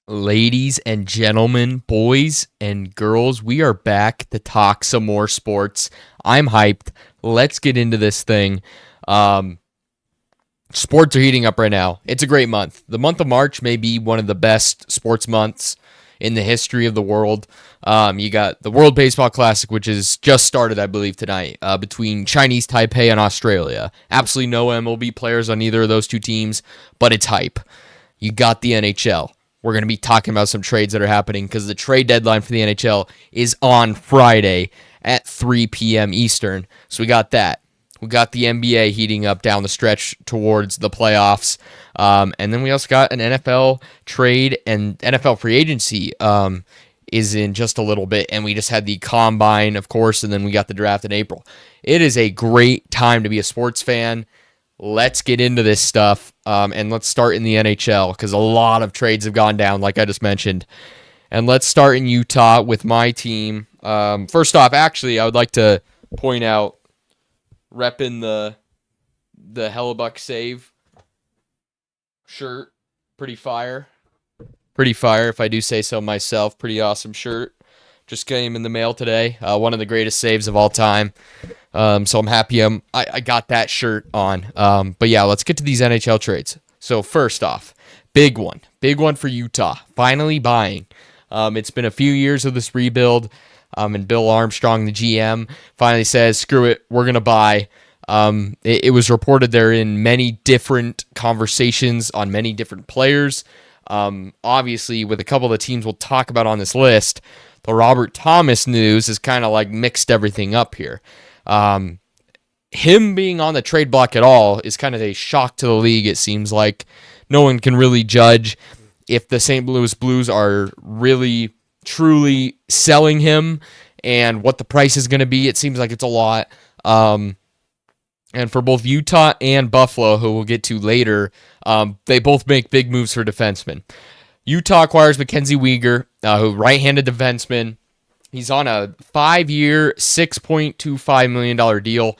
Ladies and gentlemen, boys and girls, we are back to talk some more sports. I'm hyped. Let's get into this thing. Sports are heating up right now. It's a great month. The month of March may be one of the best sports months in the history of the world. You got the World Baseball Classic, which is just started, I believe, tonight, between Chinese Taipei and Australia. Absolutely no MLB players on either of those two teams, but it's hype. You got the NHL. We're going to be talking about some trades that are happening because the trade deadline for the NHL is on Friday at 3 p.m. Eastern. So we got that. We got the NBA heating up down the stretch towards the playoffs. And then we also got an NFL trade, and NFL free agency is in just a little bit. And we just had the combine, of course, and then we got the draft in April. It is a great time to be a sports fan. Let's get into this stuff, and let's start in the NHL because a lot of trades have gone down, like I just mentioned. And let's start in Utah with my team. First off, actually, I would like to point out, repping the Hellebuck Save shirt. Pretty fire. Pretty fire, if I do say so myself. Pretty awesome shirt. Just came in the mail today. One of the greatest saves of all time. So I'm happy I got that shirt on. But yeah, let's get to these NHL trades. So first off, big one for Utah. Finally buying. It's been a few years of this rebuild. And Bill Armstrong, the GM, finally says, screw it, we're going to buy. It was reported they're in many different conversations on many different players. Obviously, with a couple of the teams we'll talk about on this list, the Robert Thomas news has kind of like mixed everything up here. Him being on the trade block at all is kind of a shock to the league. It seems like no one can really judge if the St. Louis Blues are really, truly selling him and what the price is going to be. It seems like it's a lot. And for both Utah and Buffalo, who we'll get to later, they both make big moves for defensemen. Utah acquires Mackenzie Weegar, who right-handed defenseman. He's on a 5-year, $6.25 million deal.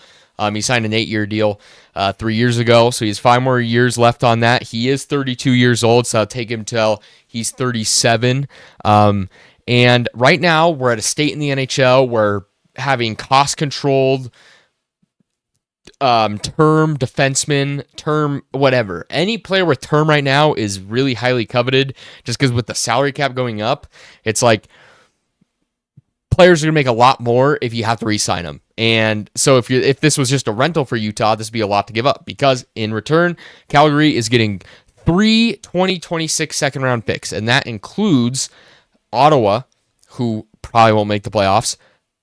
He signed an 8-year deal 3 years ago, so he has 5 more years left on that. He is 32 years old, so I'll take him till he's 37. And right now, we're at a state in the NHL where having cost-controlled term defenseman, term whatever. Any player with term right now is really highly coveted just because with the salary cap going up, it's like players are going to make a lot more if you have to re-sign them. And so if this was just a rental for Utah, this would be a lot to give up because in return, Calgary is getting 3 2026 second-round picks, and that includes Ottawa, who probably won't make the playoffs,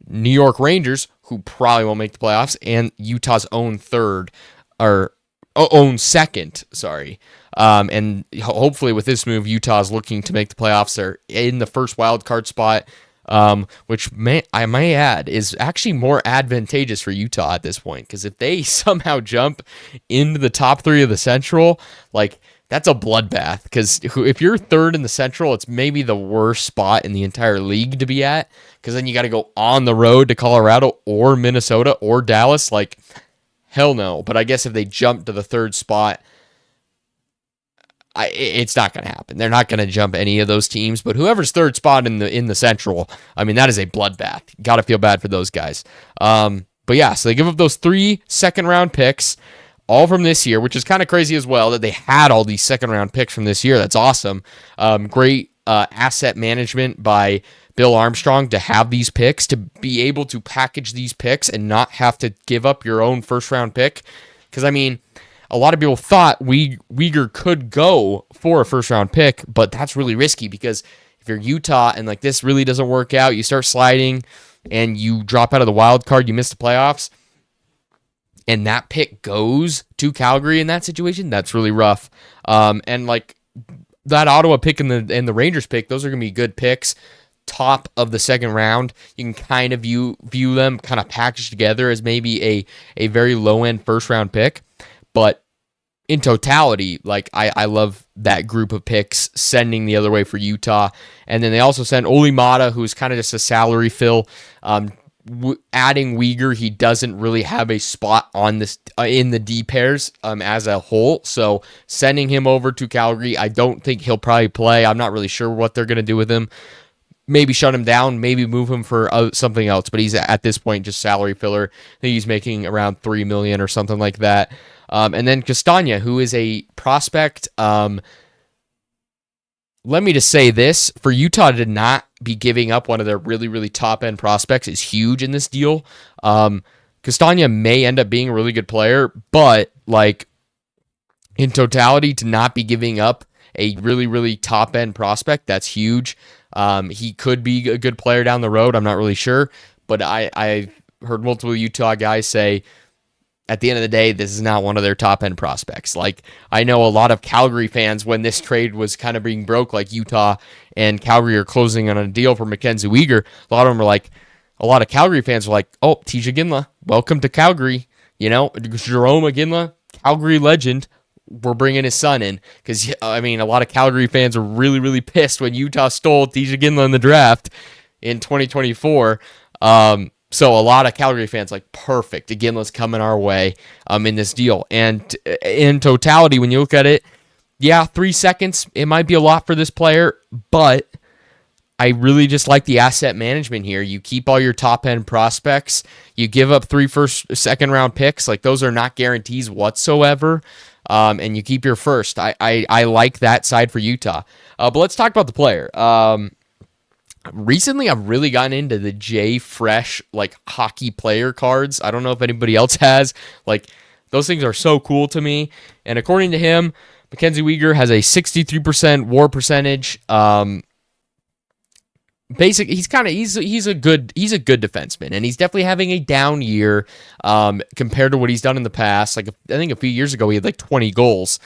New York Rangers, who probably won't make the playoffs, and Utah's own second. And hopefully with this move, Utah's looking to make the playoffs. They're in the first wild card spot, which I may add is actually more advantageous for Utah at this point, because if they somehow jump into the top 3 of the Central, like that's a bloodbath. Because if you're third in the Central, it's maybe the worst spot in the entire league to be at. Because then you got to go on the road to Colorado or Minnesota or Dallas. Like, hell no. But I guess if they jump to the third spot, it's not going to happen. They're not going to jump any of those teams. But whoever's third spot in the Central, I mean, that is a bloodbath. Got to feel bad for those guys. But yeah, so they give up those 3 second-round picks, all from this year, which is kind of crazy as well that they had all these second-round picks from this year. That's awesome. Great asset management by Bill Armstrong to have these picks, to be able to package these picks and not have to give up your own first-round pick. Because, I mean, a lot of people thought Weegar could go for a first-round pick, but that's really risky because if you're Utah and like this really doesn't work out, you start sliding and you drop out of the wild card, you miss the playoffs, and that pick goes to Calgary in that situation, that's really rough. And like that Ottawa pick and the Rangers pick, those are going to be good picks. Top of the second round, you can kind of view them kind of packaged together as maybe a very low-end first-round pick. But in totality, like I love that group of picks sending the other way for Utah. And then they also sent Oli Mata, who's kind of just a salary fill. adding Uyghur, he doesn't really have a spot on this in the D pairs as a whole. So sending him over to Calgary, I don't think he'll probably play. I'm not really sure what they're going to do with him. Maybe shut him down, maybe move him for something else. But he's at this point just salary filler. I think he's making around $3 million or something like that. And then Castagna, who is a prospect. Let me just say this, for Utah to not be giving up one of their really, really top-end prospects is huge in this deal. Castagna may end up being a really good player, but like in totality, to not be giving up a really, really top-end prospect, that's huge. He could be a good player down the road. I'm not really sure, but I've heard multiple Utah guys say, at the end of the day, this is not one of their top-end prospects. Like, I know a lot of Calgary fans, when this trade was kind of being broke, like Utah and Calgary are closing on a deal for Mackenzie Weegar, a lot of them were like, a lot of Calgary fans were like, oh, Tisha Ginla, welcome to Calgary. You know, Jerome Ginla, Calgary legend, we're bringing his son in. Because, I mean, a lot of Calgary fans were really, really pissed when Utah stole Tisha Ginla in the draft in 2024. So a lot of Calgary fans like, perfect, Ginla's coming our way in this deal. And in totality, when you look at it, yeah, 3 seconds, it might be a lot for this player, but I really just like the asset management here. You keep all your top-end prospects. You give up 3 second-round picks. Like, those are not guarantees whatsoever. And you keep your first. I like that side for Utah. But let's talk about the player. Recently, I've really gotten into the Jay Fresh, like, hockey player cards. I don't know if anybody else has. Like, those things are so cool to me. And according to him, Mackenzie Weegar has a 63% WAR percentage. He's a good defenseman, and he's definitely having a down year compared to what he's done in the past. Like, I think a few years ago he had like 20 goals,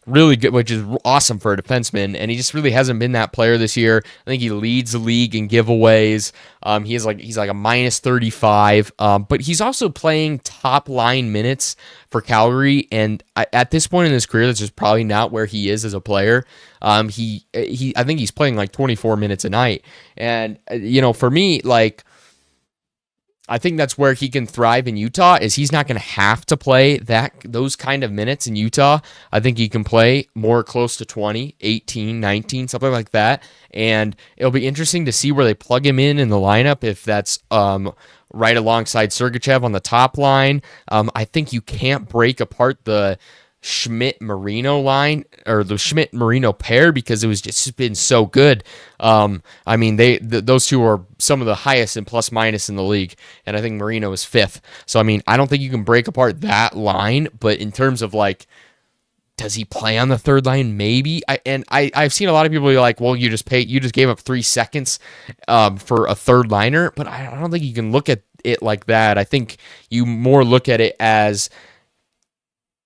really good, which is awesome for a defenseman. And he just really hasn't been that player this year. I think he leads the league in giveaways. He's like a minus 35, but he's also playing top line minutes for Calgary. And at this point in his career, that's just probably not where he is as a player. I think he's playing like 24 minutes a night. And, for me, like, I think that's where he can thrive in Utah, is he's not going to have to play those kind of minutes in Utah. I think he can play more close to 20, 18, 19, something like that. And it'll be interesting to see where they plug him in the lineup, if that's right alongside Sergachev on the top line. I think you can't break apart the Schmidt-Marino line, or the Schmidt-Marino pair, because it was just been so good. I mean, those two are some of the highest in plus minus in the league, and I think Marino is 5th. So, I mean, I don't think you can break apart that line, but in terms of, like, does he play on the third line? Maybe. I've seen a lot of people be like, well, you just gave up 3 seconds for a third liner, but I don't think you can look at it like that. I think you more look at it as,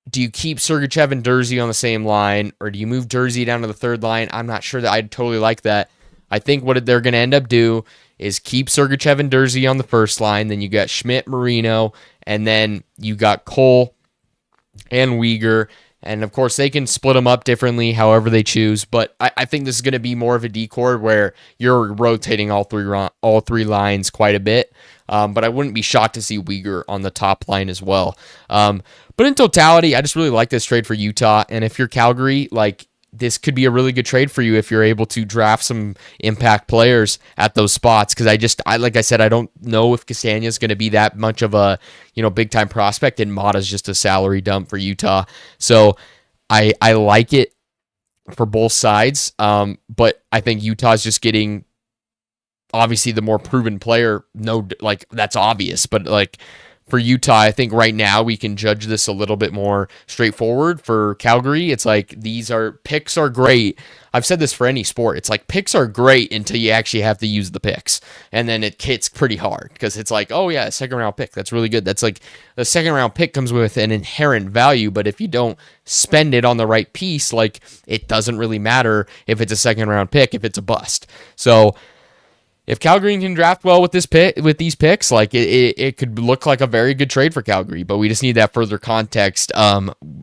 do you keep Sergachev and Durzi on the same line, or do you move Durzi down to the third line? I'm not sure that I'd totally like that. I think what they're going to end up do is keep Sergachev and Durzi on the first line. Then you got Schmidt, Marino, and then you got Cole and Weegar. And, of course, they can split them up differently however they choose. But I think this is going to be more of a decor where you're rotating all three lines quite a bit. But I wouldn't be shocked to see Weegar on the top line as well. But in totality, I just really like this trade for Utah. And if you're Calgary, like, this could be a really good trade for you if you're able to draft some impact players at those spots. Because like I said, I don't know if Castagna is going to be that much of a big time prospect, and Mata's just a salary dump for Utah. So I like it for both sides. But I think Utah's just getting, obviously, the more proven player. No, like, that's obvious, but like, for Utah, I think right now we can judge this a little bit more straightforward. For Calgary, it's like, picks are great. I've said this for any sport. It's like, picks are great until you actually have to use the picks. And then it hits pretty hard, because it's like, oh yeah, a second round pick, that's really good. That's like, the second round pick comes with an inherent value, but if you don't spend it on the right piece, like, it doesn't really matter if it's a second round pick, if it's a bust. So if Calgary can draft well with these picks, like, it could look like a very good trade for Calgary, but we just need that further context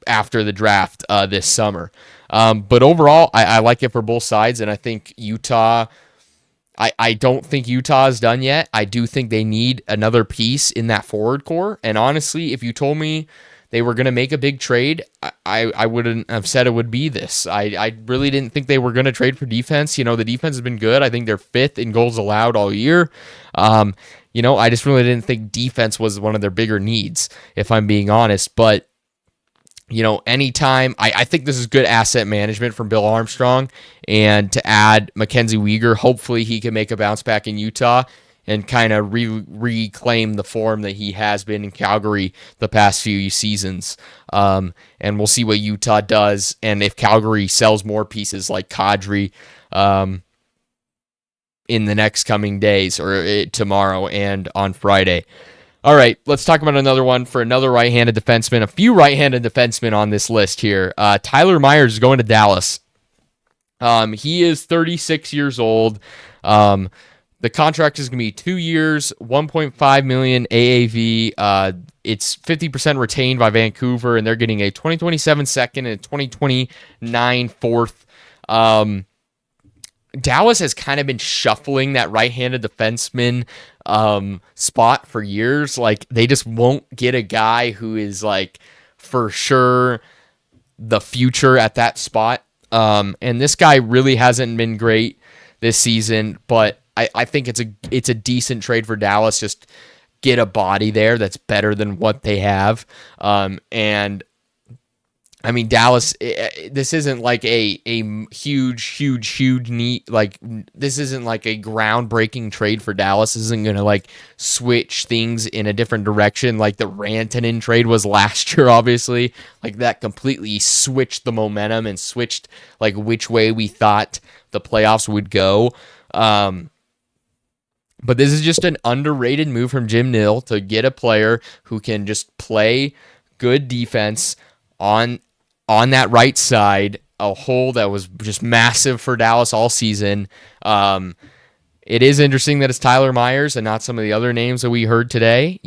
after the draft this summer. But overall, I like it for both sides, and I think Utah, I don't think Utah is done yet. I do think they need another piece in that forward core. And honestly, if you told me they were going to make a big trade, I wouldn't have said it would be this. I really didn't think they were going to trade for defense. The defense has been good. I think they're fifth in goals allowed all year. I just really didn't think defense was one of their bigger needs, if I'm being honest. But anytime, I think this is good asset management from Bill Armstrong, and to add Mackenzie Weegar, hopefully he can make a bounce back in Utah and kind of reclaim the form that he has been in Calgary the past few seasons. And we'll see what Utah does, and if Calgary sells more pieces like Kadri in the next coming days, or tomorrow and on Friday. All right, let's talk about another one for another right-handed defenseman. A few right-handed defensemen on this list here. Tyler Myers is going to Dallas. He is 36 years old. The contract is going to be 2 years, $1.5 million AAV. It's 50% retained by Vancouver, and they're getting a 2027 second and a 2029 fourth. Dallas has kind of been shuffling that right-handed defenseman spot for years. Like, they just won't get a guy who is like for sure the future at that spot. And this guy really hasn't been great this season, but I think it's a decent trade for Dallas. Just get a body there that's better than what they have. And I mean, Dallas, this isn't like a huge need. Like, this isn't like a groundbreaking trade for Dallas. This isn't going to like switch things in a different direction like the Rantanen trade was last year, obviously. Like, that completely switched the momentum and switched like which way we thought the playoffs would go. But this is just an underrated move from Jim Nill to get a player who can just play good defense on that right side, a hole that was just massive for Dallas all season. It is interesting that it's Tyler Myers and not some of the other names that we heard today.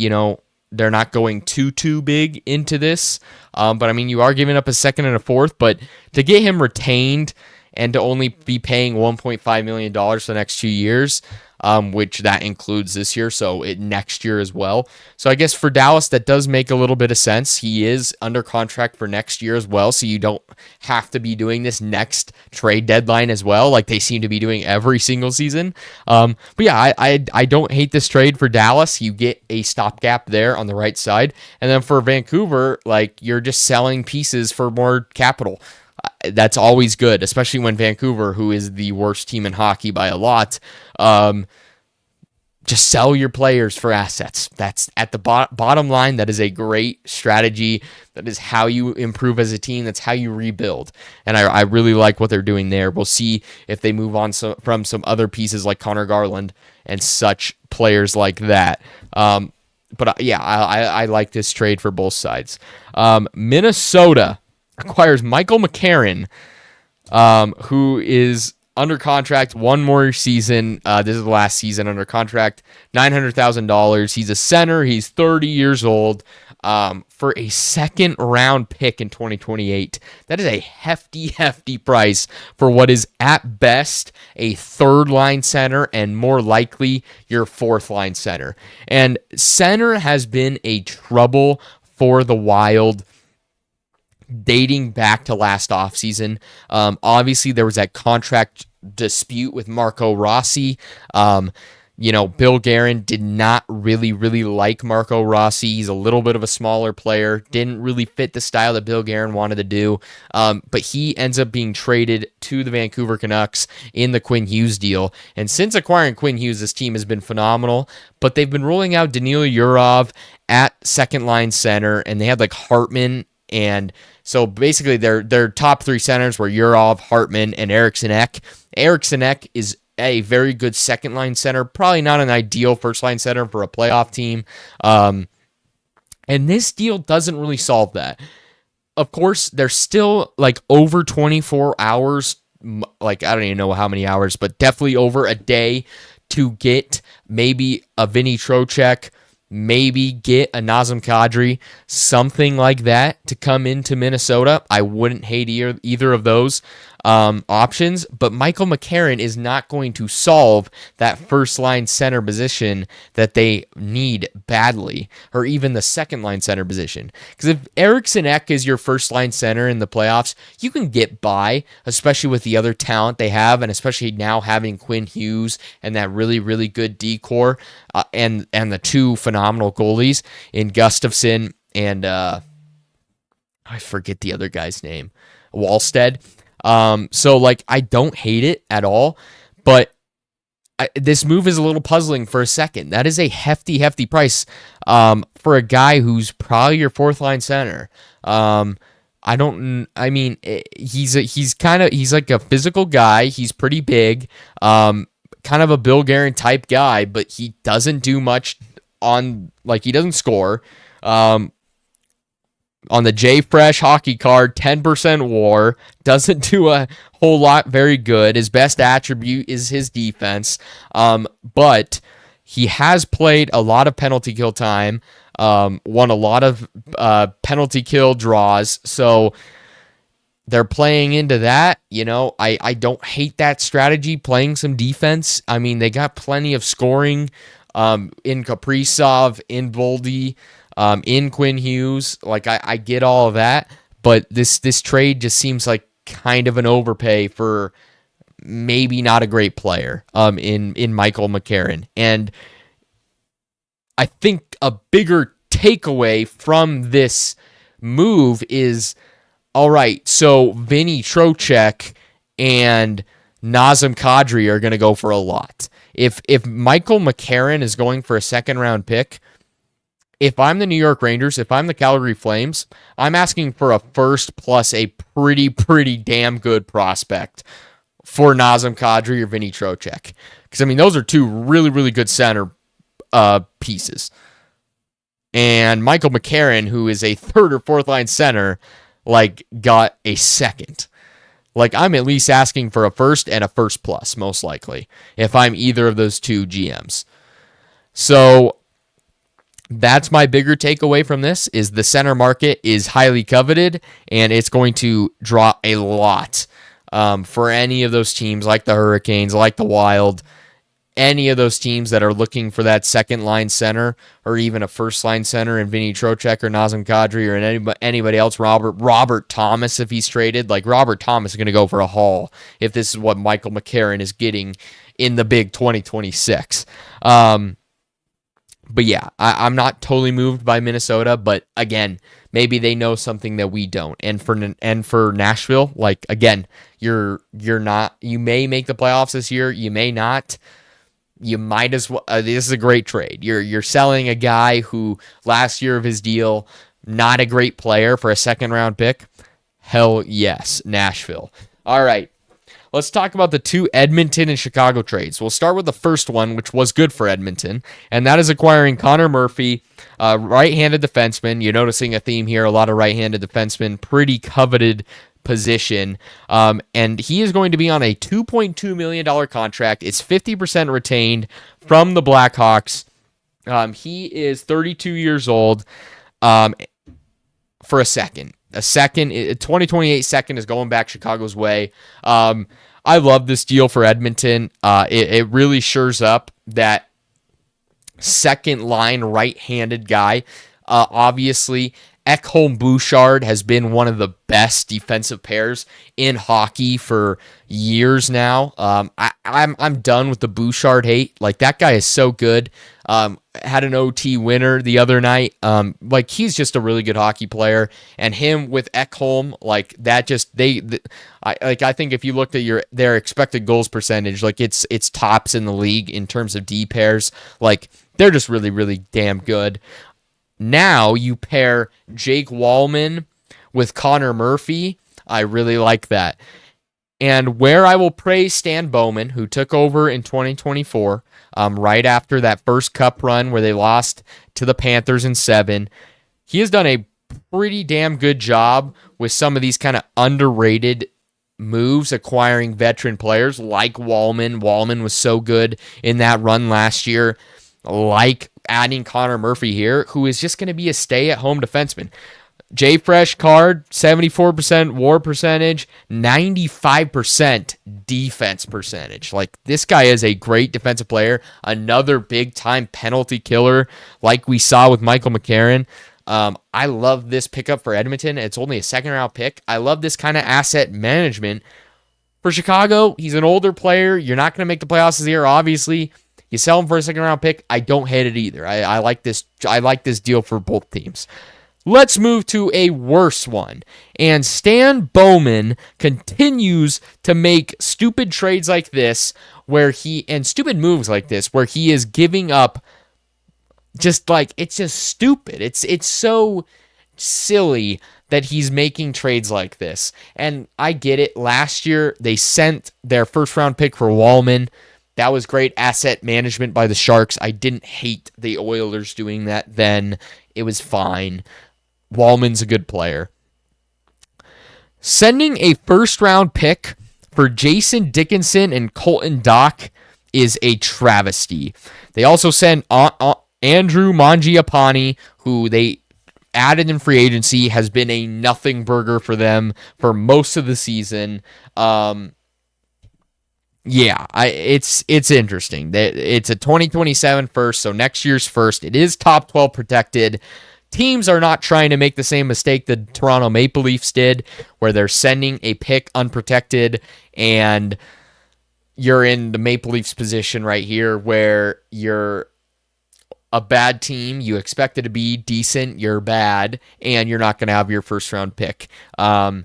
They're not going too big into this. But I mean, you are giving up a second and a fourth, but to get him retained and to only be paying $1.5 million for the next 2 years, which that includes this year, so next year as well. So I guess for Dallas, that does make a little bit of sense. He is under contract for next year as well, so you don't have to be doing this next trade deadline as well, like they seem to be doing every single season. But yeah, I don't hate this trade for Dallas. You get a stopgap there on the right side, and then for Vancouver, like, you're just selling pieces for more capital. That's always good, especially when Vancouver, who is the worst team in hockey by a lot, just sell your players for assets. That's at the bottom line. That is a great strategy. That is how you improve as a team. That's how you rebuild. And I really like what they're doing there. We'll see if they move on from some other pieces like Connor Garland and such players like that. But yeah, I like this trade for both sides. Minnesota acquires Michael McCarron, who is under contract one more season. This is the last season under contract, $900,000. He's a center. He's 30 years old, for a second round pick in 2028. That is a hefty price for what is at best a third line center and more likely your fourth line center. And center has been a trouble for the Wild dating back to last offseason. Obviously, there was that contract dispute with Marco Rossi. Bill Guerin did not really like Marco Rossi. He's a little bit of a smaller player. Didn't really fit the style that Bill Guerin wanted to do. But he ends up being traded to the Vancouver Canucks in the Quinn Hughes deal. And since acquiring Quinn Hughes, this team has been phenomenal. But they've been rolling out Danila Yurov at second line center, and they had like Hartman. And so basically their top three centers were Yurov, Hartman, and Eriksson Ek. Eriksson Ek is a very good second-line center, probably not an ideal first-line center for a playoff team. And this deal doesn't really solve that. Of course, there's still like over 24 hours, like I don't even know how many hours, but definitely over a day to get maybe a Vinny Trocheck, maybe get a Nazem Kadri, something like that to come into Minnesota. I wouldn't hate either of those. options, but Michael McCarron is not going to solve that first line center position that they need badly, or even the second line center position. Because if Eriksson Ek is your first line center in the playoffs, you can get by, especially with the other talent they have, and especially now having Quinn Hughes and that really, really good D-core, and the two phenomenal goalies in Gustafsson and I forget the other guy's name, Wallstead. So like I don't hate it at all, but this move is a little puzzling for a second. That is a hefty price for a guy who's probably your fourth line center. He's like a physical guy. He's pretty big, kind of a Bill Guerin type guy, but he doesn't do much he doesn't score. On the J Fresh hockey card, 10% WAR, doesn't do a whole lot very good. His best attribute is his defense, but he has played a lot of penalty kill time, won a lot of penalty kill draws, so they're playing into that. I don't hate that strategy, playing some defense. I mean, they got plenty of scoring in Kaprizov, in Voldy, in Quinn Hughes. Like I get all of that, but this trade just seems like kind of an overpay for maybe not a great player in Michael McCarron. And I think a bigger takeaway from this move is, all right, so Vinny Trocheck and Nazem Kadri are going to go for a lot. If Michael McCarron is going for a second round pick, if I'm the New York Rangers, if I'm the Calgary Flames, I'm asking for a first plus a pretty damn good prospect for Nazem Kadri or Vinny Trocheck. Because, I mean, those are two really good center pieces. And Michael McCarron, who is a third or fourth line center, got a second. I'm at least asking for a first and a first plus, most likely, if I'm either of those two GMs. So that's my bigger takeaway from this, is the center market is highly coveted, and it's going to draw a lot for any of those teams, like the Hurricanes, like the Wild, any of those teams that are looking for that second line center or even a first line center in Vinny Trocheck or Nazem Kadri or anybody else, Robert Thomas if he's traded. Robert Thomas is going to go for a haul if this is what Michael McCarron is getting in the big 2026. But yeah, I'm not totally moved by Minnesota, but again, maybe they know something that we don't. And for Nashville, again, you may make the playoffs this year, you may not. You might as well. This is a great trade. You're selling a guy who last year of his deal, not a great player, for a second round pick. Hell yes, Nashville. All right. Let's talk about the two Edmonton and Chicago trades. We'll start with the first one, which was good for Edmonton, and that is acquiring Connor Murphy, right-handed defenseman. You're noticing a theme here, a lot of right-handed defensemen, pretty coveted position, and he is going to be on a $2.2 million contract. It's 50% retained from the Blackhawks. He is 32 years old for a second. A 2028 second is going back Chicago's way. I love this deal for Edmonton. It really shores up that second line right-handed guy. Obviously, Ekholm Bouchard has been one of the best defensive pairs in hockey for years now. I'm done with the Bouchard hate. That guy is so good. Had an OT winner the other night. He's just a really good hockey player, and him with Ekholm, I think if you looked at their expected goals percentage, it's tops in the league in terms of D pairs. They're just really damn good. Now you pair Jake Wallman with Connor Murphy. I really like that. And where I will praise Stan Bowman, who took over in 2024, right after that first cup run where they lost to the Panthers in 7, he has done a pretty damn good job with some of these kind of underrated moves, acquiring veteran players like Wallman. Wallman was so good in that run last year. Adding Connor Murphy here, who is just going to be a stay-at-home defenseman. J Fresh card, 74% war percentage, 95% defense percentage. Like, this guy is a great defensive player. Another big time penalty killer, like we saw with Michael McCarron. I love this pickup for Edmonton. It's only a second round pick. I love this kind of asset management. For Chicago, he's an older player. You're not going to make the playoffs this year, obviously. You sell him for a second round pick. I don't hate it either. I like this. I like this deal for both teams. Let's move to a worse one. And Stan Bowman continues to make stupid trades like this, and stupid moves like this, where he is giving up it's just stupid. It's so silly that he's making trades like this. And I get it. Last year, they sent their first round pick for Bowman. That was great asset management by the Sharks. I didn't hate the Oilers doing that then. It was fine. Bowman's a good player. Sending a first-round pick for Jason Dickinson and Colton Dach is a travesty. They also sent Andrew Mangiapane, who they added in free agency, has been a nothing burger for them for most of the season. It's interesting. It's a 2027 first, so next year's first. It is top 12 protected. Teams are not trying to make the same mistake the Toronto Maple Leafs did, where they're sending a pick unprotected, and you're in the Maple Leafs position right here where you're a bad team. You expect it to be decent, you're bad, and you're not going to have your first round pick. I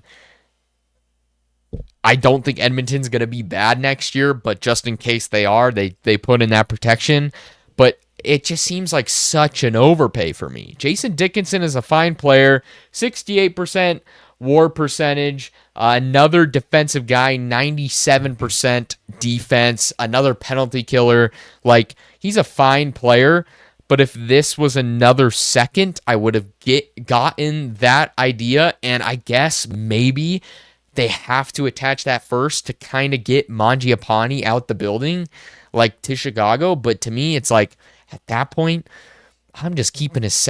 don't think Edmonton's going to be bad next year, but just in case they are, they put in that protection. But it just seems like such an overpay for me. Jason Dickinson is a fine player, 68% war percentage, another defensive guy, 97% defense, another penalty killer. Like, he's a fine player, but if this was another second, I would have gotten that idea, and I guess maybe they have to attach that first to kind of get Mangiapane out the building, like to Chicago. But to me, it's like, at that point, I'm just keeping his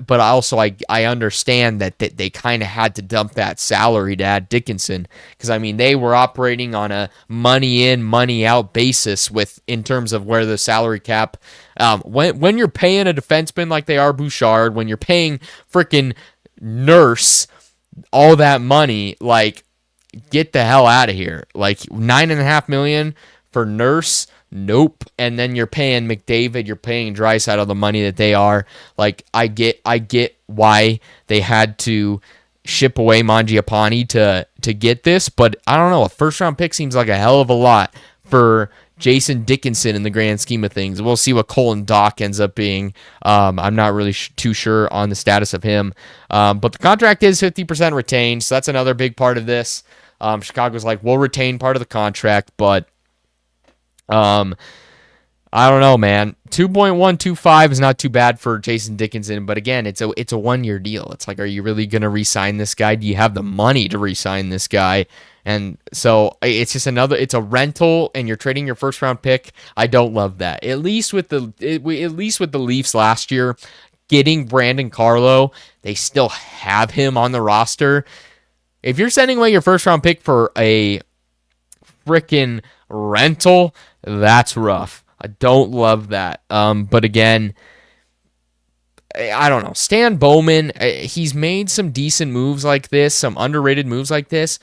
but also I understand that they kind of had to dump that salary to add Dickinson, because I mean, they were operating on a money in, money out basis in terms of where the salary cap. When you're paying a defenseman like they are Bouchard, when you're paying freaking Nurse all that money, like, get the hell out of here. Like, $9.5 million for Nurse. Nope. And then you're paying McDavid, you're paying Draisaitl the money that they are. Like, I get why they had to ship away Mangiapane to get this, but I don't know. A first round pick seems like a hell of a lot for Jason Dickinson in the grand scheme of things. We'll see what Colton Dach ends up being. I'm not really too sure on the status of him. But the contract is 50% retained, so that's another big part of this. Chicago's like, we'll retain part of the contract, but I don't know, man. 2.125 is not too bad for Jason Dickinson, but again, it's a 1-year deal. It's like, are you really going to re-sign this guy? Do you have the money to re-sign this guy? And so it's just it's a rental, and you're trading your first round pick. I don't love that. At least with the Leafs last year, getting Brandon Carlo, they still have him on the roster. If you're sending away your first round pick for a freaking rental, that's rough. I don't love that. But again, I don't know. Stan Bowman, he's made some decent moves like this, some underrated moves like this,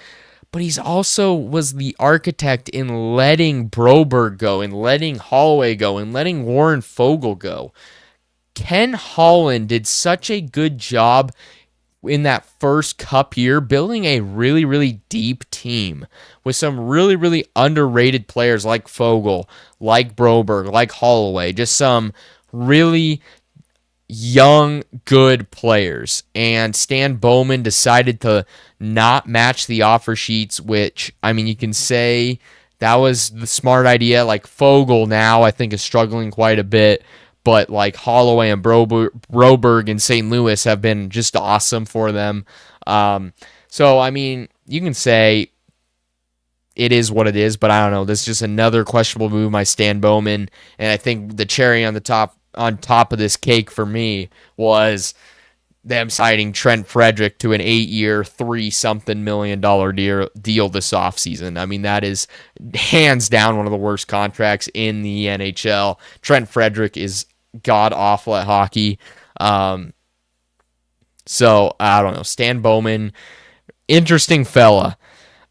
but he's also was the architect in letting Broberg go, and letting Holloway go, and letting Warren Foegele go. Ken Holland did such a good job in that first cup year, building a really, really deep team with some really, really underrated players like Foegele, like Broberg, like Holloway, just some really young, good players. And Stan Bowman decided to not match the offer sheets, which, I mean, you can say that was the smart idea. Like, Foegele now, I think, is struggling quite a bit. But like Holloway and Broberg in St. Louis have been just awesome for them. So, I mean, you can say it is what it is, but I don't know. This is just another questionable move by Stan Bowman. And I think the cherry on the top of this cake for me was them signing Trent Frederick to an 8-year, 3-something million dollar deal this offseason. I mean, that is hands down one of the worst contracts in the NHL. Trent Frederick is god awful at hockey. So, I don't know. Stan Bowman, interesting fella.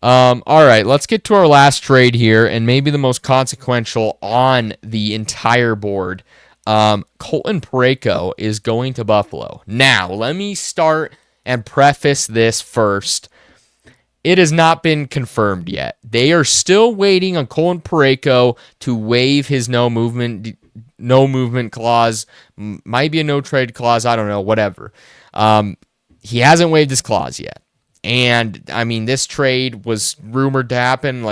All right, let's get to our last trade here, and maybe the most consequential on the entire board. Colton Parayko is going to Buffalo. Now, let me start and preface this first. It has not been confirmed yet. They are still waiting on Colton Parayko to waive his no movement clause. Might be a no trade clause. I don't know. Whatever. He hasn't waived his clause yet. And, I mean, this trade was rumored to happen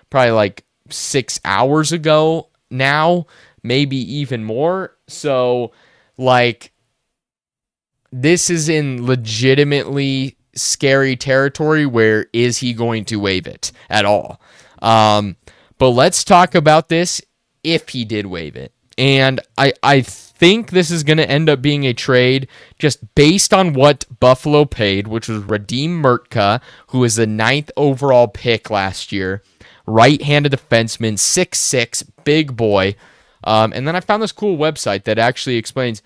probably 6 hours ago now, maybe even more. So, this is in legitimately scary territory where is he going to waive it at all? But let's talk about this if he did waive it. And I think this is going to end up being a trade just based on what Buffalo paid, which was Radim Murtka, who was the 9th overall pick last year, right-handed defenseman, 6'6", big boy. And then I found this cool website that actually explains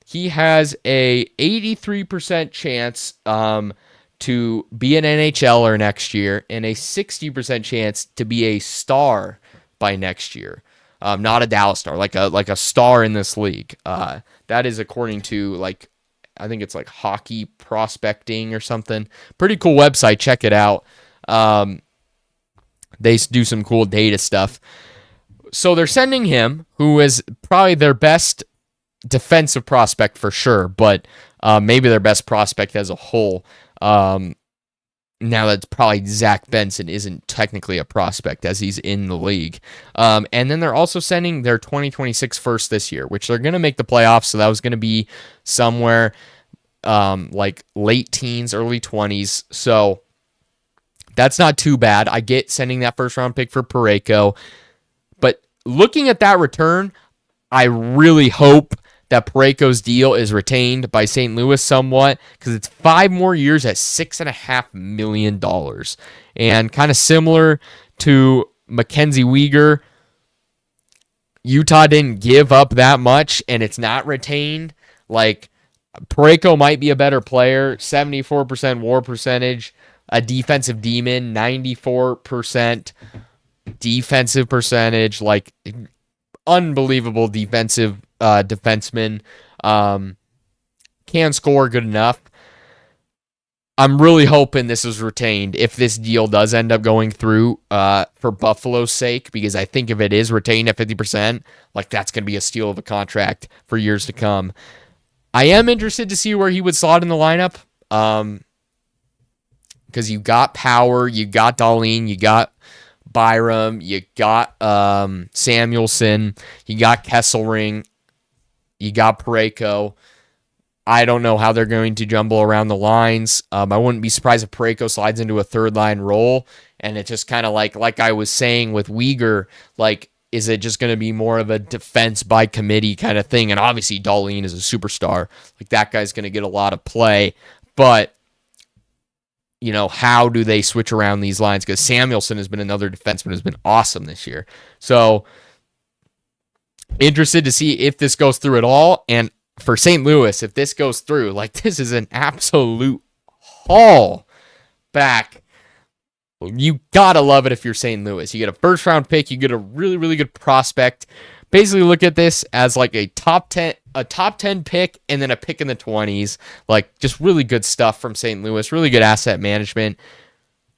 he has a 83% chance to be an NHLer next year and a 60% chance to be a star by next year. Not a Dallas Star, like a star in this league. That is according to I think it's Hockey Prospecting or something. Pretty cool website. Check it out. They do some cool data stuff. So they're sending him, who is probably their best defensive prospect for sure, but maybe their best prospect as a whole. Now that probably Zach Benson isn't technically a prospect as he's in the league. And then they're also sending their 2026 first this year, which they're going to make the playoffs. So that was going to be somewhere late teens, early 20s. So that's not too bad. I get sending that first round pick for Parayko. But looking at that return, I really hope that Parayko's deal is retained by St. Louis somewhat because it's 5 more years at $6.5 million. And kind of similar to Mackenzie Weegar, Utah didn't give up that much and it's not retained. Parayko might be a better player, 74% WAR percentage, a defensive demon, 94% defensive percentage, unbelievable defensive defenseman, can score good enough. I'm really hoping this is retained if this deal does end up going through for Buffalo's sake, because I think if it is retained at 50%, that's going to be a steal of a contract for years to come. I am interested to see where he would slot in the lineup because you got Power, you got Dahlin, you got Byram, you got Samuelson, you got Kesselring, you got Parayko. I don't know how they're going to jumble around the lines. I wouldn't be surprised if Parayko slides into a third-line role, and it's just kind of like I was saying with Weegar, is it just going to be more of a defense by committee kind of thing? And obviously Dahlin is a superstar. That guy's going to get a lot of play, but how do they switch around these lines? Because Samuelson has been another defenseman who's been awesome this year. So interested to see if this goes through at all. And for St. Louis, if this goes through, this is an absolute haul back. You gotta love it if you're St. Louis. You get a first round pick, you get a really, really good prospect. Basically look at this as a top 10 pick and then a pick in the 20s. Just really good stuff from St. Louis, really good asset management.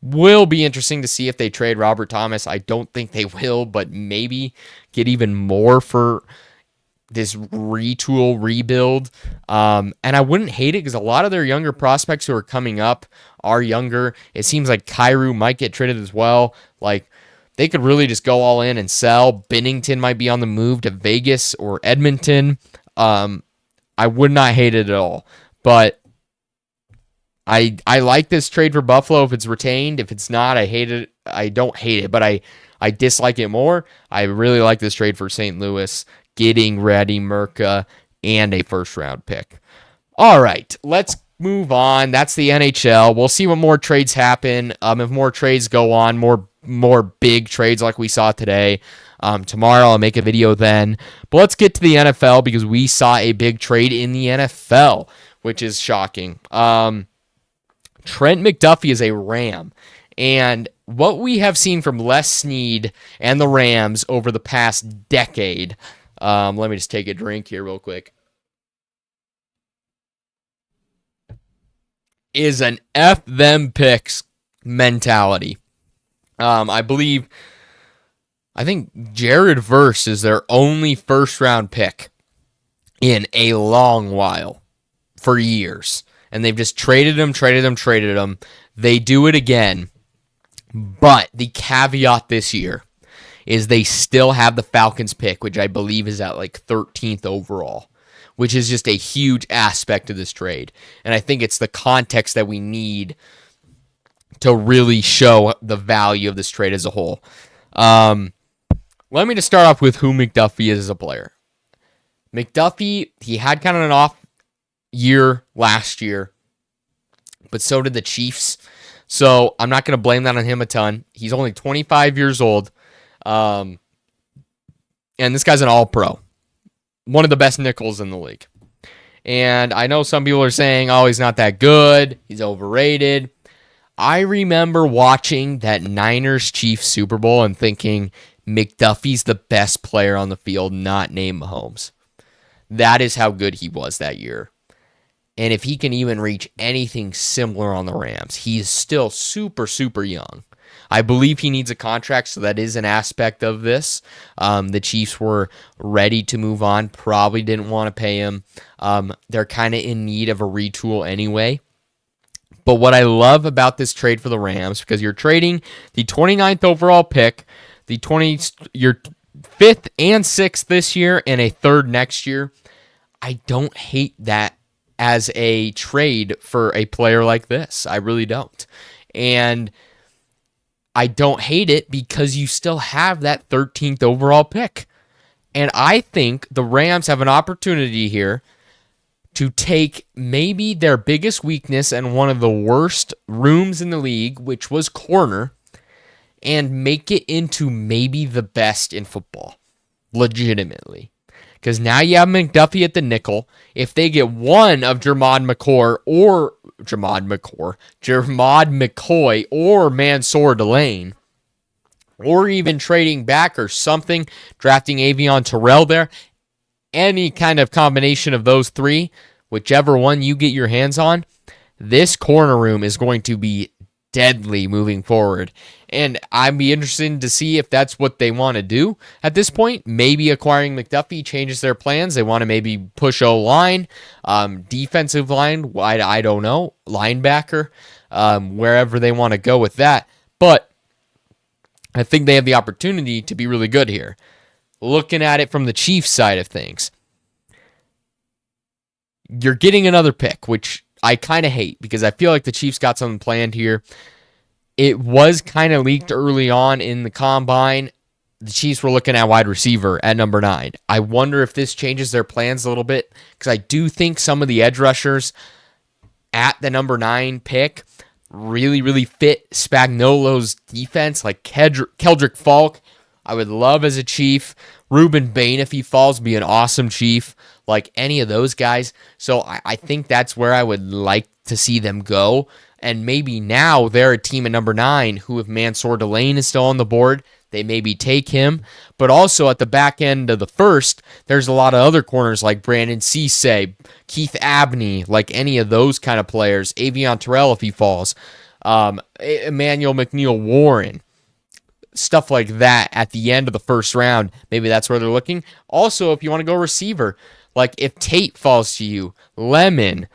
Will be interesting to see if they trade Robert Thomas. I don't think they will, but maybe get even more for this retool rebuild. And I wouldn't hate it because a lot of their younger prospects who are coming up are younger. It seems like Kyrou might get traded as well. They could really just go all in and sell. Binnington might be on the move to Vegas or Edmonton. I would not hate it at all. But I like this trade for Buffalo if it's retained. If it's not, I hate it. I don't hate it, but I dislike it more. I really like this trade for St. Louis, getting Radim Murtka and a first-round pick. All right, let's move on. That's the NHL. We'll see what more trades happen. If more trades go on, more big trades like we saw today. Tomorrow I'll make a video then. But let's get to the NFL because we saw a big trade in the NFL, which is shocking. Trent McDuffie is a Ram. And what we have seen from Les Snead and the Rams over the past decade, let me just take a drink here real quick, is an F them picks mentality. I think Jared Verse is their only first round pick in a long while, for years. And they've just traded him. They do it again. But the caveat this year is they still have the Falcons pick, which I believe is at like 13th overall, which is just a huge aspect of this trade. And I think it's the context that we need to really show the value of this trade as a whole. Let me just start off with who McDuffie is as a player. McDuffie, he had kind of an off year last year, but so did the Chiefs. So I'm not going to blame that on him a ton. He's only 25 years old. And this guy's an all-pro. One of the best nickels in the league. And I know some people are saying, oh, he's not that good. He's overrated. I remember watching that Niners-Chiefs Super Bowl and thinking McDuffie's the best player on the field, not named Mahomes. That is how good he was that year. And if he can even reach anything similar on the Rams, he's still super, super young. I believe he needs a contract, so that is an aspect of this. The Chiefs were ready to move on, probably didn't want to pay him. They're kind of in need of a retool anyway. But what I love about this trade for the Rams, because you're trading the 29th overall pick, your 5th and 6th this year, and a 3rd next year. I don't hate that as a trade for a player like this. I really don't. And I don't hate it because you still have that 13th overall pick. And I think the Rams have an opportunity here to take maybe their biggest weakness and one of the worst rooms in the league, which was corner, and make it into maybe the best in football. Legitimately. Because now you have McDuffie at the nickel. If they get one of Jermod McCoy or Mansour Delane, or even trading back or something, drafting Avion Terrell there, any kind of combination of those three, whichever one you get your hands on, this corner room is going to be deadly moving forward. And I'd be interested to see if that's what they want to do at this point. Maybe acquiring McDuffie changes their plans. They want to maybe push O-line, defensive line, I don't know, linebacker, wherever they want to go with that. But I think they have the opportunity to be really good here. Looking at it from the Chiefs side of things, you're getting another pick, which I kind of hate because I feel like the Chiefs got something planned here. It was kind of leaked early on in the combine. The Chiefs were looking at wide receiver at number 9. I wonder if this changes their plans a little bit because I do think some of the edge rushers at the number 9 pick really, really fit Spagnuolo's defense, like Keldrick Falk. I would love as a Chief. Ruben Bain, if he falls, would be an awesome Chief, like any of those guys. So I think that's where I would like to see them go. And maybe now they're a team at number 9 who, if Mansour Delane is still on the board, they maybe take him. But also at the back end of the first, there's a lot of other corners like Brandon Cisse, Keith Abney, like any of those kind of players. Avion Terrell if he falls. Emmanuel McNeil-Warren. Stuff like that at the end of the first round. Maybe that's where they're looking. Also, if you want to go receiver, like if Tate falls to you, Lemon,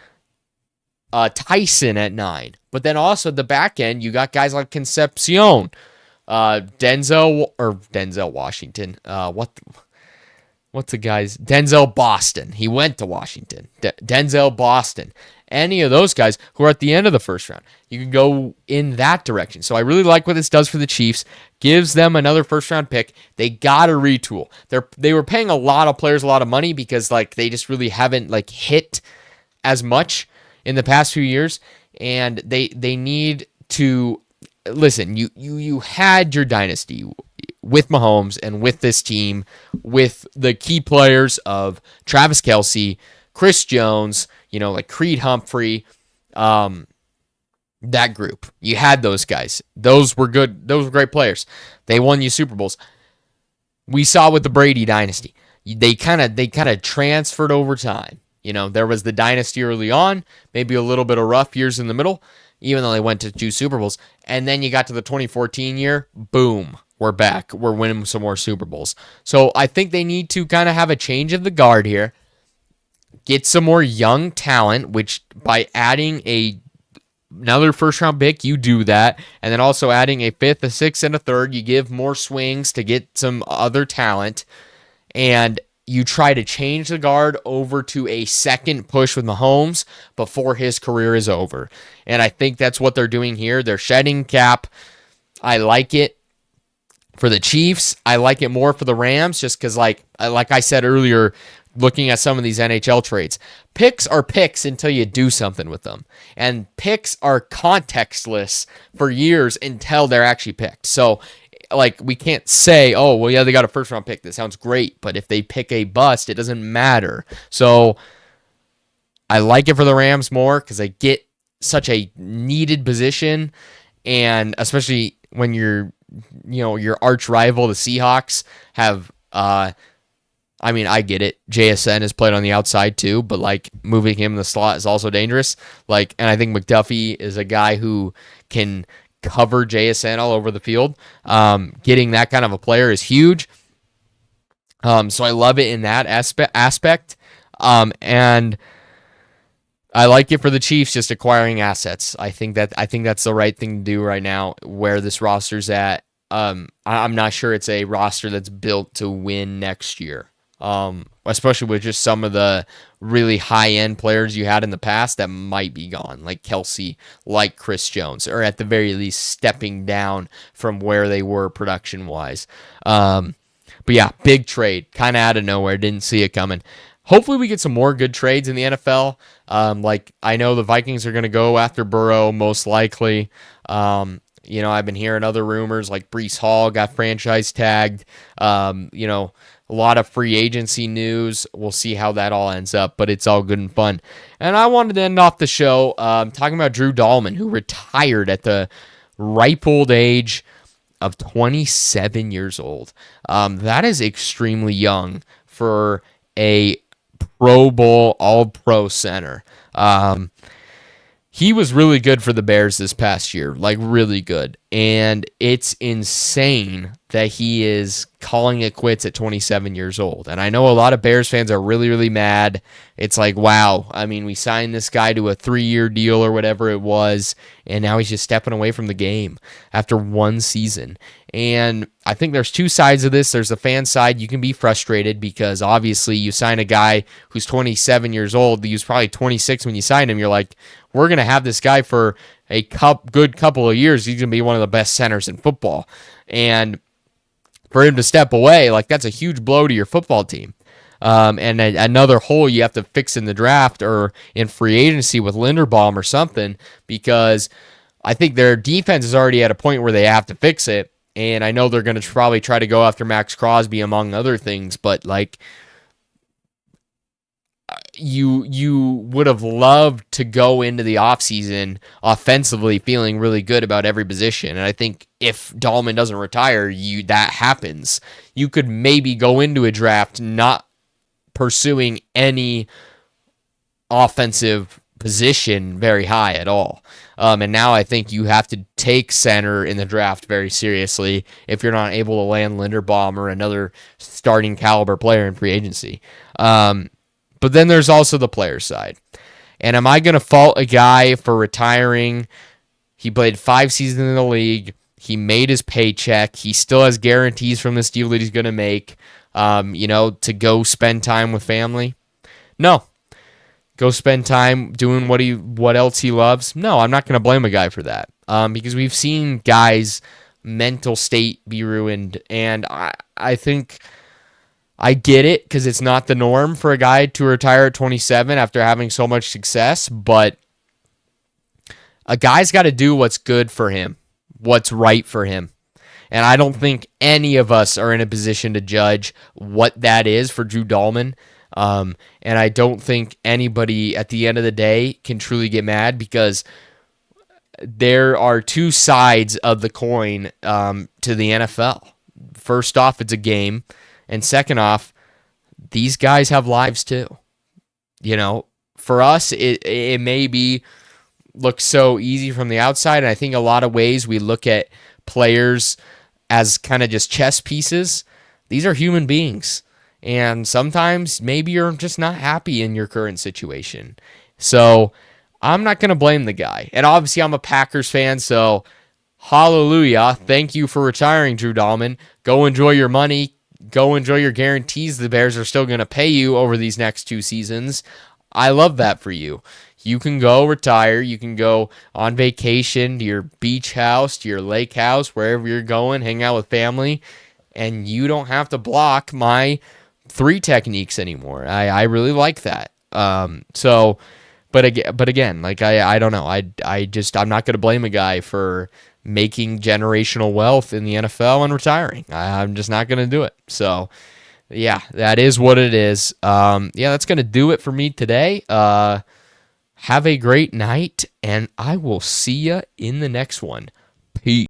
Tyson at 9. But then also the back end, you got guys like Concepcion, Denzel Washington. What's the guy's? Denzel Boston. He went to Washington. Denzel Boston. Any of those guys who are at the end of the first round. You can go in that direction. So I really like what this does for the Chiefs. Gives them another first round pick. They got to retool. They were paying a lot of players a lot of money because like they just really haven't like hit as much in the past few years, and they need to listen. You had your dynasty with Mahomes and with this team, with the key players of Travis Kelce, Chris Jones, like Creed Humphrey, that group. You had those guys. Those were good. Those were great players. They won you Super Bowls. We saw with the Brady dynasty. They kind of transferred over time. There was the dynasty early on, maybe a little bit of rough years in the middle, even though they went to 2 Super Bowls. And then you got to the 2014 year, boom, we're back. We're winning some more Super Bowls. So I think they need to kind of have a change of the guard here, get some more young talent, which by adding another first-round pick, you do that. And then also adding a 5th, a 6th, and a 3rd, you give more swings to get some other talent. And you try to change the guard over to a second push with Mahomes before his career is over. And I think that's what they're doing here. They're shedding cap. I like it for the Chiefs. I like it more for the Rams just because, like I said earlier, looking at some of these NHL trades, picks are picks until you do something with them. And picks are contextless for years until they're actually picked. So, we can't say, oh, well, yeah, they got a first-round pick. That sounds great. But if they pick a bust, it doesn't matter. So I like it for the Rams more because they get such a needed position. And especially when your arch rival, the Seahawks, have, I get it. JSN has played on the outside too, but moving him in the slot is also dangerous. And I think McDuffie is a guy who can cover JSN all over the field. Getting that kind of a player is huge. So I love it in that aspect. And I like it for the Chiefs just acquiring assets. I think that's the right thing to do right now where this roster's at. I'm not sure it's a roster that's built to win next year. Especially with just some of the really high-end players you had in the past that might be gone, like Kelce, like Chris Jones, or at the very least stepping down from where they were production-wise. But yeah, big trade, kind of out of nowhere, didn't see it coming. Hopefully we get some more good trades in the NFL. I know the Vikings are going to go after Burrow, most likely. I've been hearing other rumors like Breece Hall got franchise tagged. A lot of free agency news. We'll see how that all ends up, but it's all good and fun. And I wanted to end off the show talking about Drew Dahlman, who retired at the ripe old age of 27 years old. That is extremely young for a Pro Bowl, All-Pro center. He was really good for the Bears this past year, really good. And it's insane that he is calling it quits at 27 years old. And I know a lot of Bears fans are really, really mad. It's wow. We signed this guy to a 3-year deal or whatever it was, and now he's just stepping away from the game after 1 season. And I think there's 2 sides of this. There's the fan side. You can be frustrated because obviously you sign a guy who's 27 years old. He was probably 26 when you signed him. You're like, we're going to have this guy for a good couple of years. He's going to be one of the best centers in football. And for him to step away, that's a huge blow to your football team. And another hole you have to fix in the draft or in free agency with Linderbaum or something, because I think their defense is already at a point where they have to fix it. And I know they're going to probably try to go after Max Crosby, among other things, but you would have loved to go into the offseason offensively feeling really good about every position. And I think if Dahlman doesn't retire, that happens. You could maybe go into a draft not pursuing any offensive position very high at all. And now I think you have to take center in the draft very seriously if you're not able to land Linderbaum or another starting caliber player in free agency. But then there's also the player side. And am I going to fault a guy for retiring? He played 5 seasons in the league. He made his paycheck. He still has guarantees from this deal that he's going to make, to go spend time with family. No. Go spend time doing what else he loves. No, I'm not going to blame a guy for that. Because we've seen guys' mental state be ruined. And I think I get it because it's not the norm for a guy to retire at 27 after having so much success, but a guy's got to do what's good for him, what's right for him. And I don't think any of us are in a position to judge what that is for Drew Dahlman. And I don't think anybody at the end of the day can truly get mad because there are two sides of the coin to the NFL. First off, it's a game. And second off, these guys have lives too. You know, for us, it may be look so easy from the outside. And I think a lot of ways we look at players as kind of just chess pieces. These are human beings. And sometimes maybe you're just not happy in your current situation. So I'm not going to blame the guy. And obviously I'm a Packers fan, so hallelujah. Thank you for retiring, Drew Dahlman. Go enjoy your money. Go enjoy your guarantees the Bears are still going to pay you over these next 2 seasons. I love that for you. You can go retire. You can go on vacation to your beach house, to your lake house, wherever you're going, hang out with family, and you don't have to block my 3 techniques anymore. I really like that. But again, like I don't know. I'm not going to blame a guy for making generational wealth in the NFL and retiring. I'm just not going to do it. So, yeah, that is what it is. That's going to do it for me today. Have a great night, and I will see you in the next one. Peace.